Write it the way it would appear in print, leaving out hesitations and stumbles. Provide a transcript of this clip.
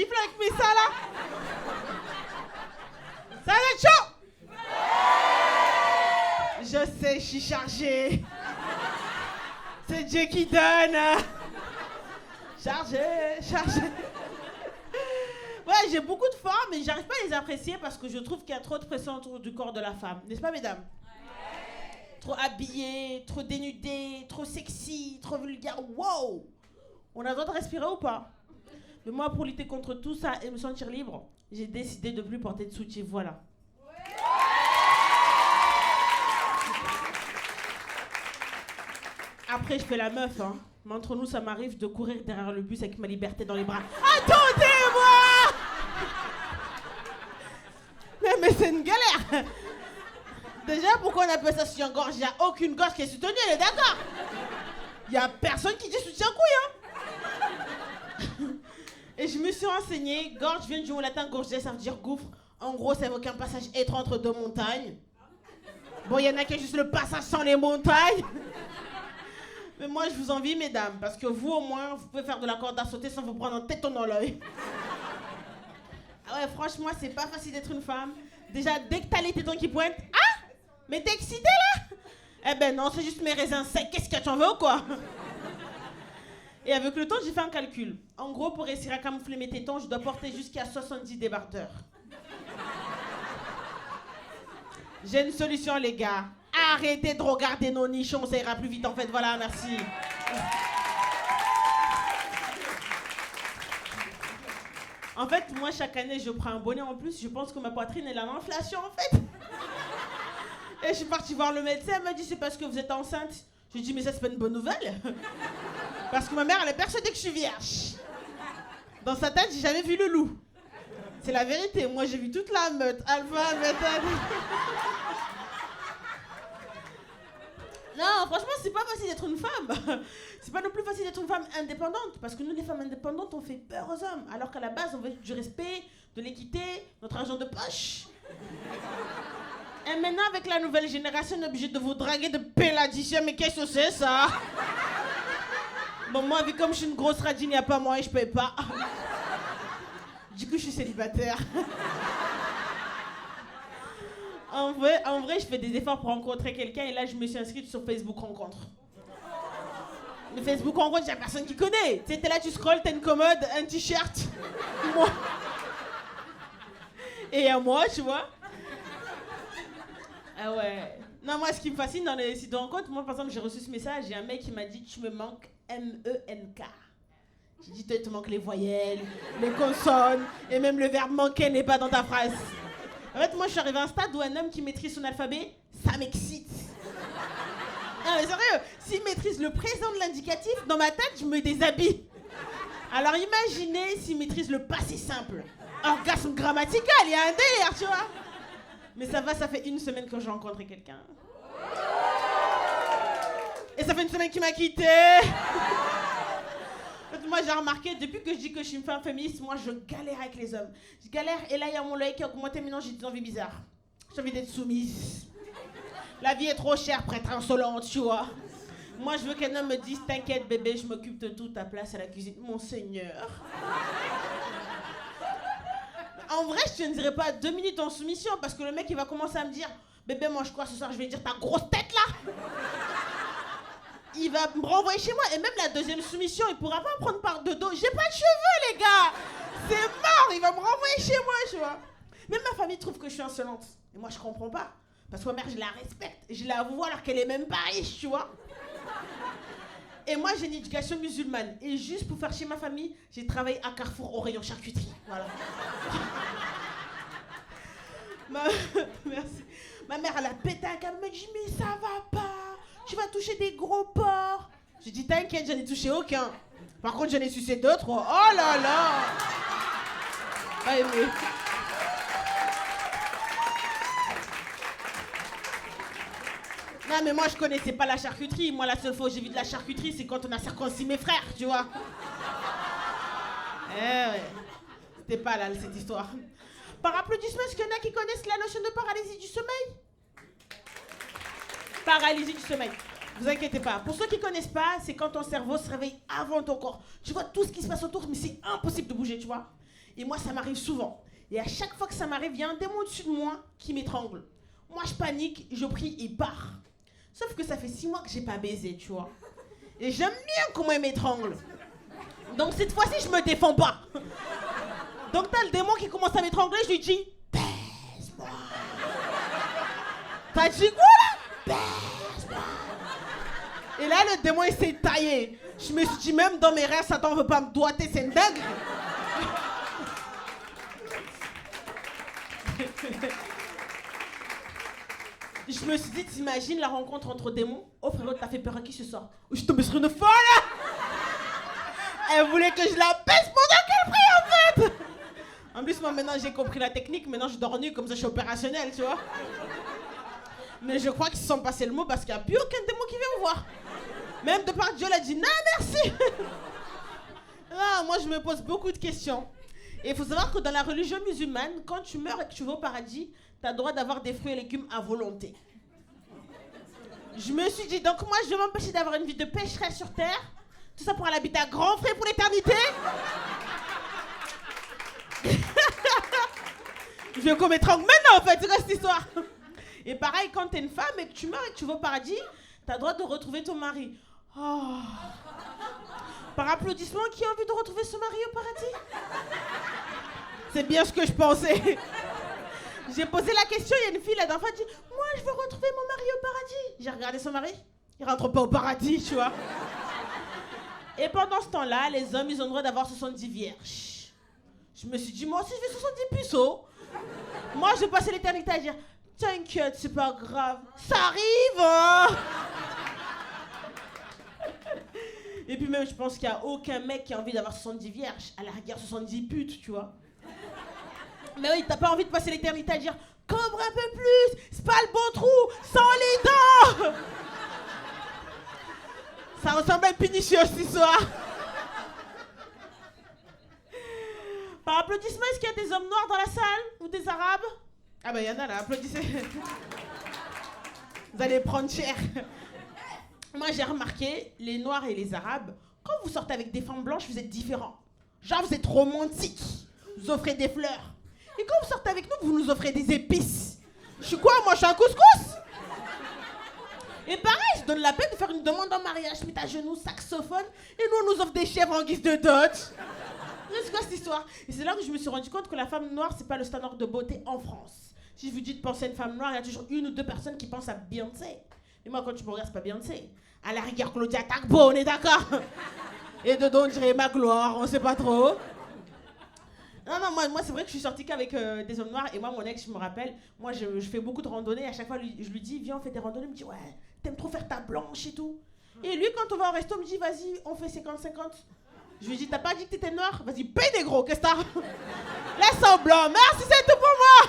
gifle avec mes seins là. Ça va être chaud. Je sais, je suis chargée. C'est Dieu qui donne. Chargé. Ouais, j'ai beaucoup de formes, mais j'arrive pas à les apprécier parce que je trouve qu'il y a trop de pression autour du corps de la femme. N'est-ce pas, mesdames? Ouais. Trop habillée, trop dénudée, trop sexy, trop vulgaire. Wow! On a le droit de respirer ou pas? Mais moi, pour lutter contre tout ça et me sentir libre, j'ai décidé de plus porter de soutien. Voilà. Ouais. Après, je fais la meuf, hein. Mais entre nous, ça m'arrive de courir derrière le bus avec ma liberté dans les bras. Attendez-moi! Mais c'est une galère. Déjà, pourquoi on appelle ça soutien-gorge? Il n'y a aucune gorge qui est soutenue, elle est d'accord? Il n'y a personne qui dit soutien-couille, hein? Et je me suis renseignée. Gorge vient du mot latin gorger, ça veut dire gouffre. En gros, ça évoque un passage étroit entre deux montagnes. Bon, il y en a qui ont juste le passage sans les montagnes. Mais moi, je vous envie, mesdames, parce que vous, au moins, vous pouvez faire de la corde à sauter sans vous prendre un téton dans l'œil. Ah ouais, franchement, c'est pas facile d'être une femme. Déjà, dès que t'as les tétons qui pointent, ah! Mais t'es excitée, là? Eh ben non, c'est juste mes raisins secs. Qu'est-ce que tu en veux ou quoi? Et avec le temps, j'ai fait un calcul. En gros, pour réussir à camoufler mes tétons, je dois porter jusqu'à 70 débardeurs. J'ai une solution, les gars. Arrêtez de regarder nos nichons, ça ira plus vite en fait. Voilà, merci. En fait, moi, chaque année, je prends un bonnet en plus. Je pense que ma poitrine est en inflation en fait. Et je suis partie voir le médecin. Elle m'a dit, c'est parce que vous êtes enceinte. Je lui ai dit, mais ça, c'est pas une bonne nouvelle. Parce que ma mère, elle est persuadée que je suis vierge. Dans sa tête, j'ai jamais vu le loup. C'est la vérité. Moi, j'ai vu toute la meute. Alpha, bêta. Non, franchement, c'est pas facile d'être une femme. C'est pas non plus facile d'être une femme indépendante. Parce que nous, les femmes indépendantes, on fait peur aux hommes. Alors qu'à la base, on veut du respect, de l'équité, notre argent de poche. Et maintenant, avec la nouvelle génération, on est obligé de vous draguer de péladicien. Mais qu'est-ce que c'est, ça? Bon, moi, vu comme je suis une grosse radine, il n'y a pas moyen, je paye pas. Du coup, je suis célibataire. En vrai, je fais des efforts pour rencontrer quelqu'un et là, je me suis inscrite sur Facebook Rencontre. Le Facebook Rencontre, il n'y a personne qui connaît. Tu sais, t'es là, tu scrolles, t'as une commode, un t-shirt. Moi. Et à moi, tu vois. Ah ouais. Non, moi, ce qui me fascine dans les sites de rencontre, moi, par exemple, j'ai reçu ce message, il y a un mec qui m'a dit, tu me manques M-E-N-K. J'ai dit, toi, il te manque les voyelles, les consonnes, et même le verbe manquer n'est pas dans ta phrase. En fait, moi, je suis arrivée à un stade où un homme qui maîtrise son alphabet, ça m'excite. Non, mais sérieux, s'il maîtrise le présent de l'indicatif, dans ma tête, je me déshabille. Alors, imaginez s'il maîtrise le passé simple. Orgasme grammatical, il y a un délire, tu vois. Mais ça va, ça fait une semaine que j'ai rencontré quelqu'un. Et ça fait une semaine qu'il m'a quitté. Moi, j'ai remarqué, depuis que je dis que je suis une femme féministe, moi, je galère avec les hommes. Je galère, et là, il y a mon œil qui a augmenté, maintenant, j'ai des envies bizarres. J'ai envie d'être soumise. La vie est trop chère pour être insolente, tu vois. Moi, je veux qu'un homme me dise, t'inquiète, bébé, je m'occupe de tout, ta place à la cuisine. Mon Seigneur. En vrai, je ne dirais pas 2 minutes en soumission, parce que le mec, il va commencer à me dire, bébé, mange quoi ce soir? Je vais dire, ta grosse tête, là. Il va me renvoyer chez moi, et même la deuxième soumission, il pourra pas me prendre par de dos. J'ai pas de cheveux, les gars. C'est mort, il va me renvoyer chez moi, tu vois. Même ma famille trouve que je suis insolente. Et moi, je comprends pas. Parce que ma mère, je la respecte. Je la vois alors qu'elle est même pas riche, tu vois. Et moi, j'ai une éducation musulmane. Et juste pour faire chez ma famille, j'ai travaillé à Carrefour au rayon charcuterie. Voilà. Merci. Ma mère, elle a pété un câble. Elle m'a dit, mais ça va pas. Tu vas toucher des gros porcs. J'ai dit, t'inquiète, j'en ai touché aucun. Par contre, j'en ai sucé 2, 3. Oh là là. Pas aimé. Non, mais moi, je connaissais pas la charcuterie. Moi, la seule fois où j'ai vu de la charcuterie, c'est quand on a circoncis mes frères, tu vois. Eh ouais. C'était pas là, cette histoire. Par applaudissement, est-ce qu'il y en a qui connaissent la notion de paralysie du sommeil? Paralysie du sommeil. Vous inquiétez pas. Pour ceux qui connaissent pas, c'est quand ton cerveau se réveille avant ton corps. Tu vois tout ce qui se passe autour, mais c'est impossible de bouger, tu vois. Et moi, ça m'arrive souvent. Et à chaque fois que ça m'arrive, il y a un démon au-dessus de moi qui m'étrangle. Moi, je panique, je prie, il part. Sauf que ça fait 6 mois que j'ai pas baisé, tu vois. Et j'aime bien comment il m'étrangle. Donc cette fois-ci, je me défends pas. Donc t'as le démon qui commence à m'étrangler, je lui dis « Baise-moi ». T'as dit quoi là ? Baise-moi. Et là, le démon, il s'est taillé. Je me suis dit, même dans mes rêves, Satan veut pas me doigter, c'est une dingue. Je me suis dit, t'imagines la rencontre entre démons ? Oh frérot, t'as fait peur à qui ce soir ? Je suis tombée sur une folle. Elle voulait que je la baisse pendant qu'elle prie en fait. En plus, moi maintenant j'ai compris la technique, maintenant je dors nu, comme ça je suis opérationnelle, tu vois. Mais je crois qu'ils se sont passés le mot parce qu'il n'y a plus aucun démon qui vient me voir. Même de par Dieu, elle a dit non merci. Ah, moi je me pose beaucoup de questions. Et il faut savoir que dans la religion musulmane, quand tu meurs et que tu vas au paradis, tu as le droit d'avoir des fruits et légumes à volonté. Je me suis dit, donc moi je vais m'empêcher d'avoir une vie de pécheresse sur terre. Tout ça pour aller habiter à grands frais pour l'éternité. Je veux qu'on m'étrangle maintenant en fait, c'est quoi cette histoire? Et pareil, quand t'es une femme et que tu meurs et que tu vas au paradis, t'as le droit de retrouver ton mari. Oh. Par applaudissement, qui a envie de retrouver son mari au paradis? C'est bien ce que je pensais. J'ai posé la question, il y a une fille là d'enfant qui dit « Moi, je veux retrouver mon mari au paradis ». J'ai regardé son mari, il rentre pas au paradis, tu vois. Et pendant ce temps-là, les hommes, ils ont le droit d'avoir 70 vierges. Je me suis dit, moi aussi, je vais 70 puceaux. Moi, je vais passer l'éternité à dire « T'inquiète, c'est pas grave, ça arrive, hein !» Et puis même, je pense qu'il n'y a aucun mec qui a envie d'avoir 70 vierges. À la rigueur, 70 putes, tu vois. Mais oui, t'as pas envie de passer l'éternité à dire « Cobre un peu plus, c'est pas le bon trou, sans les dents !» Ça ressemble à une punition ce soir. Par applaudissement, est-ce qu'il y a des hommes noirs dans la salle? Ou des arabes? Ah ben il y en a là, applaudissez. Vous allez prendre cher. Moi j'ai remarqué, les noirs et les arabes, quand vous sortez avec des femmes blanches, vous êtes différents. Genre vous êtes romantiques, vous offrez des fleurs. Et quand vous sortez avec nous, vous nous offrez des épices. Je suis quoi, moi je suis un couscous? Et pareil, je donne la peine de faire une demande en mariage, je mets à genoux, saxophone, et nous on nous offre des chèvres en guise de dot. C'est quoi cette histoire? Et c'est là que je me suis rendu compte que la femme noire, c'est pas le standard de beauté en France. Si je vous dis de penser à une femme noire, il y a toujours une ou deux personnes qui pensent à Beyoncé. Mais moi, quand tu me regardes, c'est pas Beyoncé. À la rigueur, Claudia Tagbo, on est d'accord? Et dedans, on dirait ma gloire, on sait pas trop. Non, moi c'est vrai que je suis sortie qu'avec des hommes noirs. Et moi, mon ex, je me rappelle, moi, je fais beaucoup de randonnées. À chaque fois, je lui dis, viens, on fait des randonnées. Il me dit, ouais, t'aimes trop faire ta blanche et tout. Et lui, quand on va au resto, il me dit, vas-y, on fait 50-50. Je lui dis, t'as pas dit que t'étais noir? Vas-y, paye négro, qu'est-ce que t'as? Laisse en blanc, merci, c'est tout pour moi.